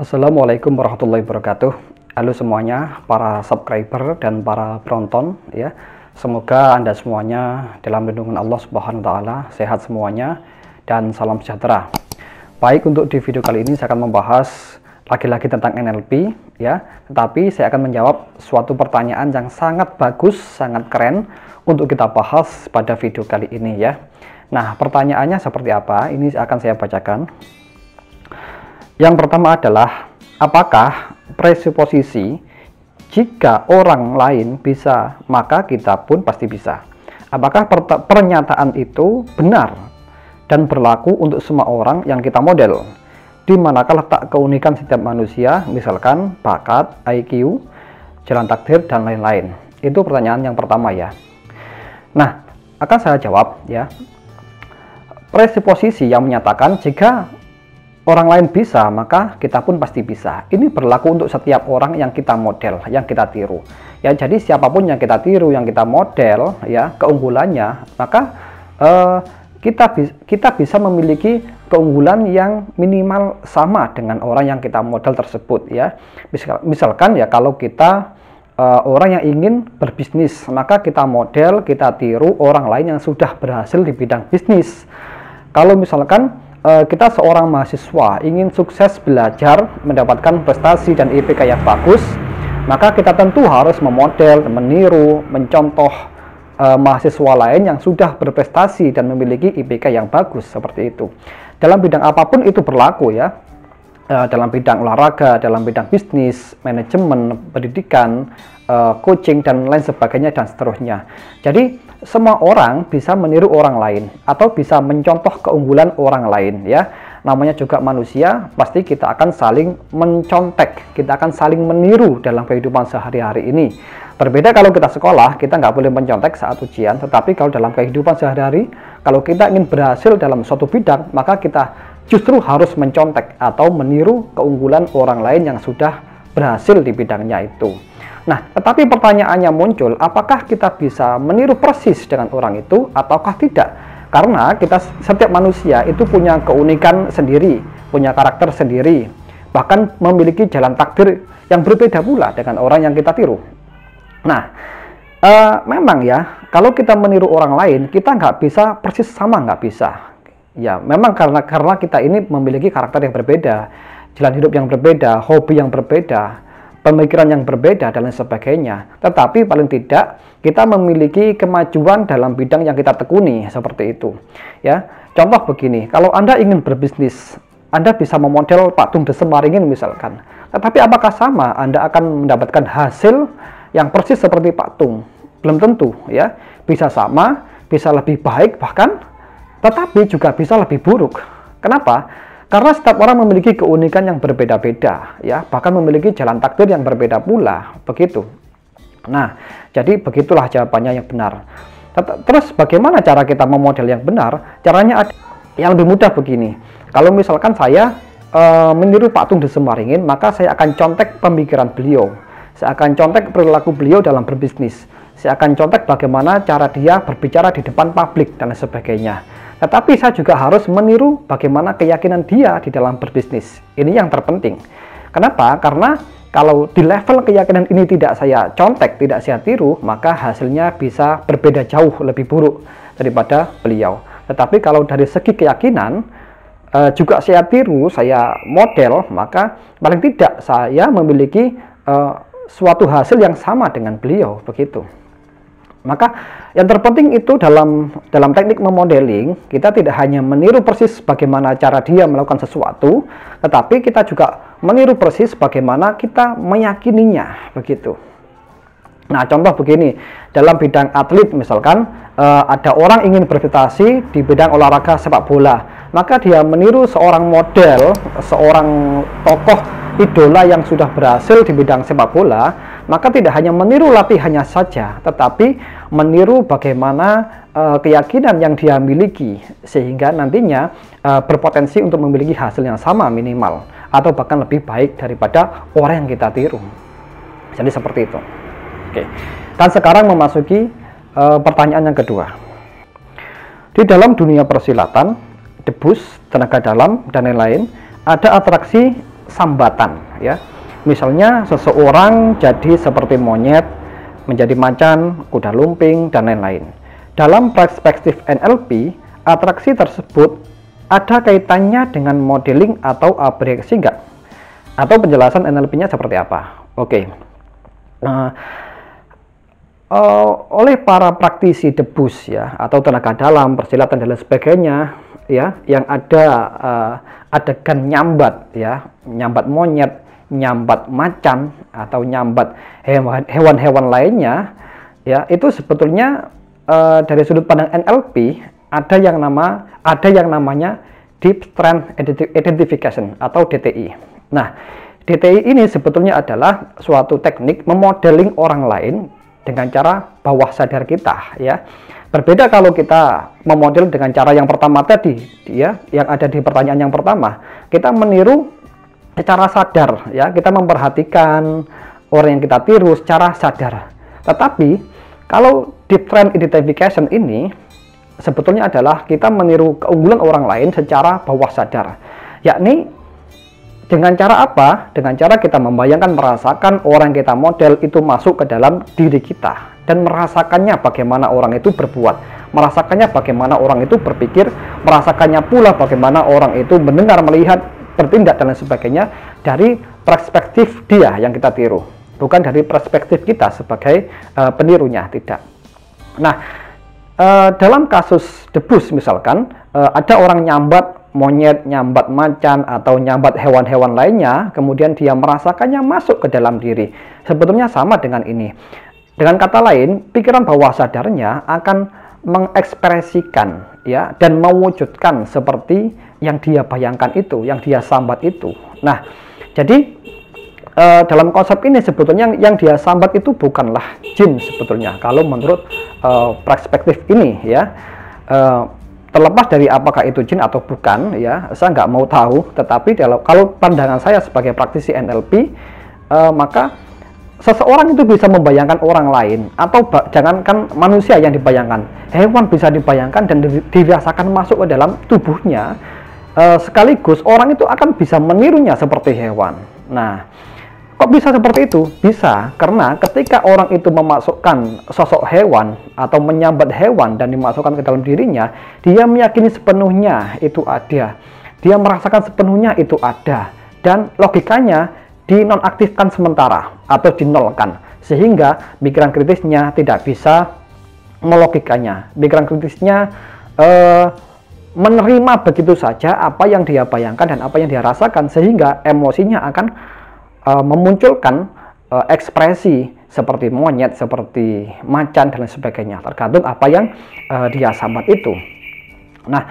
Assalamualaikum warahmatullahi wabarakatuh. Halo semuanya, para subscriber dan para penonton ya. Semoga Anda semuanya dalam lindungan Allah Subhanahu wa taala, sehat semuanya dan salam sejahtera. Baik, untuk di video kali ini saya akan membahas lagi-lagi tentang NLP ya. Tetapi saya akan menjawab suatu pertanyaan yang sangat bagus, sangat keren untuk kita bahas pada video kali ini ya. Nah, pertanyaannya seperti apa? Ini akan saya bacakan. Yang pertama adalah, apakah presuposisi jika orang lain bisa, maka kita pun pasti bisa? Apakah pernyataan itu benar dan berlaku untuk semua orang yang kita model? Di manakah letak keunikan setiap manusia, misalkan bakat, IQ, jalan takdir, dan lain-lain? Itu pertanyaan yang pertama ya. Nah, akan saya jawab ya. Presuposisi yang menyatakan jika orang lain bisa, maka kita pun pasti bisa. Ini berlaku untuk setiap orang yang kita model, yang kita tiru. Ya, jadi siapapun yang kita tiru, yang kita model, ya, keunggulannya, maka kita bisa memiliki keunggulan yang minimal sama dengan orang yang kita model tersebut, ya. Misalkan ya, kalau kita orang yang ingin berbisnis, maka kita model, kita tiru orang lain yang sudah berhasil di bidang bisnis. Kalau misalkan kita seorang mahasiswa ingin sukses belajar, mendapatkan prestasi dan IPK yang bagus, maka kita tentu harus memodel, meniru, mencontoh mahasiswa lain yang sudah berprestasi dan memiliki IPK yang bagus, seperti itu. Dalam bidang apapun itu berlaku ya, dalam bidang olahraga, dalam bidang bisnis, manajemen, pendidikan, coaching, dan lain sebagainya, dan seterusnya. Jadi semua orang bisa meniru orang lain atau bisa mencontoh keunggulan orang lain ya. Namanya juga manusia, pasti kita akan saling mencontek, kita akan saling meniru dalam kehidupan sehari-hari ini. Berbeda kalau kita sekolah, kita nggak boleh mencontek saat ujian, tetapi kalau dalam kehidupan sehari-hari, kalau kita ingin berhasil dalam suatu bidang, maka kita justru harus mencontek atau meniru keunggulan orang lain yang sudah berhasil di bidangnya itu. Nah, tetapi pertanyaannya muncul, apakah kita bisa meniru persis dengan orang itu ataukah tidak? Karena setiap manusia itu punya keunikan sendiri, punya karakter sendiri, bahkan memiliki jalan takdir yang berbeda pula dengan orang yang kita tiru. Nah, memang ya, kalau kita meniru orang lain, kita nggak bisa persis sama, nggak bisa. Ya, memang karena kita ini memiliki karakter yang berbeda, jalan hidup yang berbeda, hobi yang berbeda, pemikiran yang berbeda, dan lain sebagainya. Tetapi paling tidak kita memiliki kemajuan dalam bidang yang kita tekuni, seperti itu ya. Contoh begini, kalau Anda ingin berbisnis, Anda bisa memodel Pak Tung Desemaringin misalkan, tetapi apakah sama Anda akan mendapatkan hasil yang persis seperti Pak Tung? Belum tentu ya. Bisa sama, bisa lebih baik bahkan, tetapi juga bisa lebih buruk. Kenapa? Karena setiap orang memiliki keunikan yang berbeda-beda, ya, bahkan memiliki jalan takdir yang berbeda pula, begitu. Nah, jadi begitulah jawabannya yang benar. Terus bagaimana cara kita memodel yang benar? Caranya ada yang lebih mudah begini. Kalau misalkan saya meniru Pak Tung Desemaringin, maka saya akan contek pemikiran beliau. Saya akan contek perilaku beliau dalam berbisnis. Saya akan contek bagaimana cara dia berbicara di depan publik dan sebagainya. Tetapi saya juga harus meniru bagaimana keyakinan dia di dalam berbisnis. Ini yang terpenting. Kenapa? Karena kalau di level keyakinan ini tidak saya contek, tidak saya tiru, maka hasilnya bisa berbeda jauh lebih buruk daripada beliau. Tetapi kalau dari segi keyakinan juga saya tiru, saya model, maka paling tidak saya memiliki suatu hasil yang sama dengan beliau, begitu. Maka yang terpenting itu dalam teknik memodeling, kita tidak hanya meniru persis bagaimana cara dia melakukan sesuatu, tetapi kita juga meniru persis bagaimana kita meyakininya, begitu. Nah, contoh begini, dalam bidang atlet misalkan, ada orang ingin berprestasi di bidang olahraga sepak bola, maka dia meniru seorang model, seorang tokoh idola yang sudah berhasil di bidang sepak bola, maka tidak hanya meniru latihannya saja, tetapi meniru bagaimana keyakinan yang dia miliki, sehingga nantinya berpotensi untuk memiliki hasil yang sama minimal, atau bahkan lebih baik daripada orang yang kita tiru. Jadi seperti itu. Oke. Dan sekarang memasuki pertanyaan yang kedua. Di dalam dunia persilatan, debus, tenaga dalam, dan lain-lain, ada atraksi sambatan ya. Misalnya seseorang jadi seperti monyet, menjadi macan, kuda lumping, dan lain-lain. Dalam perspektif NLP, atraksi tersebut ada kaitannya dengan modeling atau abresi enggak? Atau penjelasan NLP-nya seperti apa? Oke. Oleh para praktisi debus ya, atau tenaga dalam, persilatan dan lain sebagainya ya, yang ada adegan nyambat ya, nyambat monyet, nyambat macan, atau nyambat hewan-hewan lainnya ya, itu sebetulnya dari sudut pandang NLP ada yang namanya Deep Trend Identification atau DTI. Nah, DTI ini sebetulnya adalah suatu teknik memodeling orang lain dengan cara bawah sadar kita ya. Berbeda kalau kita memodel dengan cara yang pertama tadi ya, yang ada di pertanyaan yang pertama. Kita meniru secara sadar ya, kita memperhatikan orang yang kita tiru secara sadar. Tetapi kalau Deep Trend Identification ini sebetulnya adalah kita meniru keunggulan orang lain secara bawah sadar, yakni dengan cara apa? Dengan cara kita membayangkan, merasakan orang yang kita model itu masuk ke dalam diri kita dan merasakannya bagaimana orang itu berbuat, merasakannya bagaimana orang itu berpikir, merasakannya pula bagaimana orang itu mendengar, melihat, bertindak dan lain sebagainya dari perspektif dia yang kita tiru, bukan dari perspektif kita sebagai penirunya, tidak. Nah, dalam kasus debus misalkan ada orang nyambat monyet, nyambat macan, atau nyambat hewan-hewan lainnya, kemudian dia merasakannya masuk ke dalam diri. Sebetulnya sama dengan ini. Dengan kata lain, pikiran bawah sadarnya akan mengekspresikan ya, dan mewujudkan seperti yang dia bayangkan itu, yang dia sambat itu. Nah, jadi dalam konsep ini sebetulnya yang dia sambat itu bukanlah jin sebetulnya, kalau menurut perspektif ini ya. Terlepas dari apakah itu jin atau bukan ya, saya nggak mau tahu. Tetapi kalau pandangan saya sebagai praktisi NLP, maka seseorang itu bisa membayangkan orang lain, atau jangankan manusia yang dibayangkan, hewan bisa dibayangkan dan dirasakan masuk ke dalam tubuhnya. Sekaligus orang itu akan bisa menirunya seperti hewan. Nah, kok bisa seperti itu? Bisa, karena ketika orang itu memasukkan sosok hewan atau menyambat hewan dan dimasukkan ke dalam dirinya, dia meyakini sepenuhnya itu ada. Dia merasakan sepenuhnya itu ada. Dan logikanya dinonaktifkan sementara atau dinolkan. Sehingga pikiran kritisnya tidak bisa melogikanya. Pikiran kritisnya menerima begitu saja apa yang dia bayangkan dan apa yang dia rasakan. Sehingga emosinya akan memunculkan ekspresi seperti monyet, seperti macan dan lain sebagainya, tergantung apa yang dia sambat itu. Nah,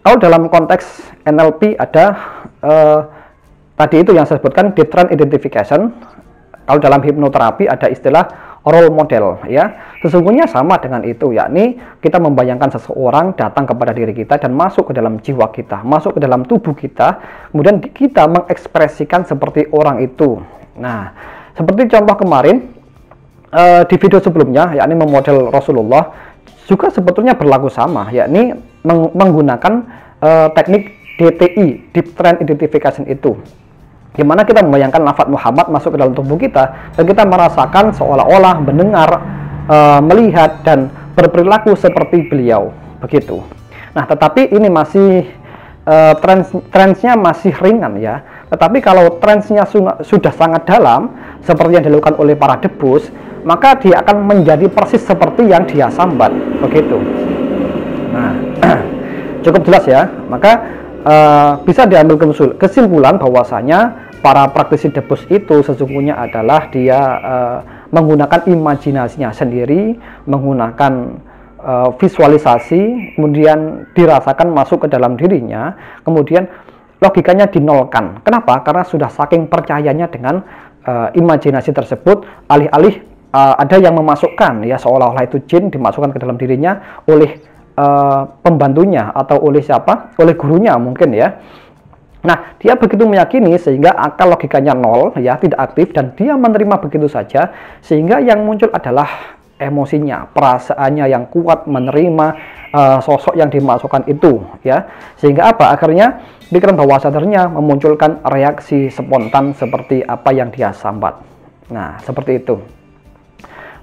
kalau dalam konteks NLP ada tadi itu yang saya sebutkan Deep Trend Identification. Kalau dalam hipnoterapi ada istilah role model ya. Sesungguhnya sama dengan itu, yakni kita membayangkan seseorang datang kepada diri kita dan masuk ke dalam jiwa kita, masuk ke dalam tubuh kita, kemudian kita mengekspresikan seperti orang itu. Nah, seperti contoh kemarin di video sebelumnya, yakni memodel Rasulullah, juga sebetulnya berlaku sama, yakni menggunakan teknik DTI, Deep Trend Identification itu. Gimana kita membayangkan lafaz Muhammad masuk ke dalam tubuh kita dan kita merasakan seolah-olah mendengar, melihat dan berperilaku seperti beliau, begitu. Nah, tetapi ini masih trendsnya masih ringan ya. Tetapi kalau trendsnya sudah sangat dalam seperti yang dilakukan oleh para debus, maka dia akan menjadi persis seperti yang dia sambat, begitu. Nah, cukup jelas ya. Maka bisa diambil kesimpulan bahwasanya para praktisi debus itu sesungguhnya adalah dia menggunakan imajinasinya sendiri, menggunakan visualisasi, kemudian dirasakan masuk ke dalam dirinya, kemudian logikanya dinolkan. Kenapa? Karena sudah saking percayanya dengan imajinasi tersebut, alih-alih ada yang memasukkan ya, seolah-olah itu jin dimasukkan ke dalam dirinya oleh pembantunya atau oleh siapa? Oleh gurunya mungkin ya. Nah, dia begitu meyakini sehingga akal logikanya nol ya, tidak aktif, dan dia menerima begitu saja, sehingga yang muncul adalah emosinya, perasaannya yang kuat menerima sosok yang dimasukkan itu, ya. Sehingga apa? Akhirnya pikiran bawah sadarnya memunculkan reaksi spontan seperti apa yang dia sambat. Nah, seperti itu.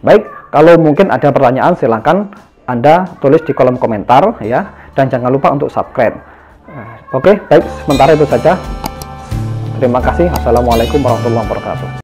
Baik, kalau mungkin ada pertanyaan silahkan Anda tulis di kolom komentar, ya. Dan jangan lupa untuk subscribe. Oke, baik, sementara itu saja. Terima kasih. Assalamualaikum warahmatullahi wabarakatuh.